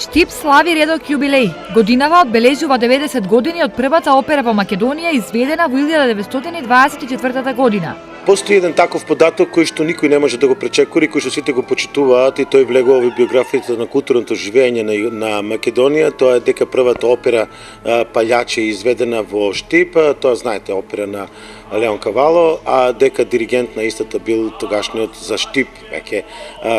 Штип слави редок јубилеј. Годинава одбележува 90 години од првата опера во Македонија изведена во 1924 година. Постои еден таков податок кој што никој не може да го пречекори, кој што сите го почитуваат и тој влегува во биографијата на културното живење на Македонија. Тоа е дека првата опера Палјачи е изведена во Штип, тоа знаете опера на Леон Кавало, а дека диригент на истата бил тогашниот за Штип веќе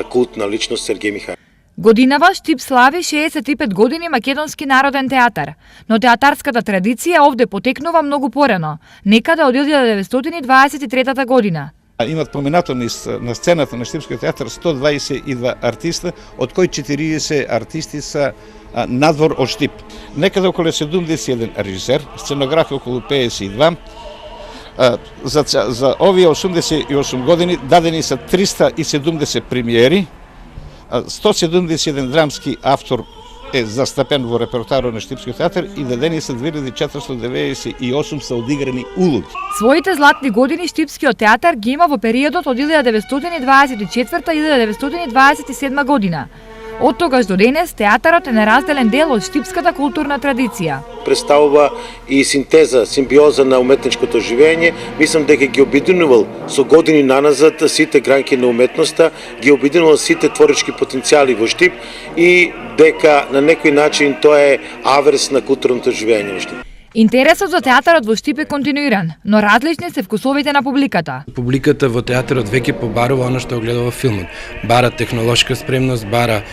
култна личност Сергеј Михајлов. Годинава Штип слави 65 години Македонски народен театар, но театарската традиција овде потекнува многу порано, некаде од 1923 година. Имат поминато на сцената на Штипскиот театар 122 артиста, од кои 40 артисти се надвор од Штип. Некаде околу 71 режисер, сценографи околу 52. За овие 88 години дадени се 370 премиери, 171 драмски автор е застапен во репертуарот на Штипскиот театар и дадени се 2498 се одиграни улоги. Своите златни години Штипскиот театар ги има во периодот од 1924-1927 година. Од тогаш до денес театарот е неразделен дел од штипската културна традиција. Представува и синтеза, симбиоза на уметничкото живење. Мислам дека ги обединувал со години наназад сите гранки на уметноста, ги обединувал сите творички потенцијали во Штип и дека на некој начин тоа е аверс на културното живење во Штип. Интересот за театарот во Штип е континуиран, но различни се вкусовите на публиката. Публиката во театарот веќе побарува она што го гледа во филмот. Бара технолошка спремност, бара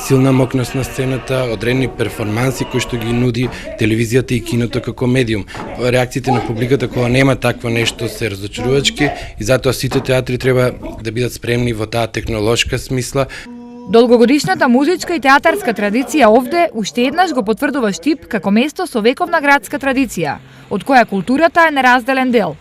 силна мокност на сцената, одредени перформанси кои што ги нуди телевизијата и киното како медиум. Реакциите на публиката кога нема такво нешто се разочарувачки и затоа сите театри треба да бидат спремни во таа технолошка смисла. Долгогодишната музичка и театарска традиција овде уште еднаш го потврдува Штип како место со вековна градска традиција, од која културата е неразделен дел.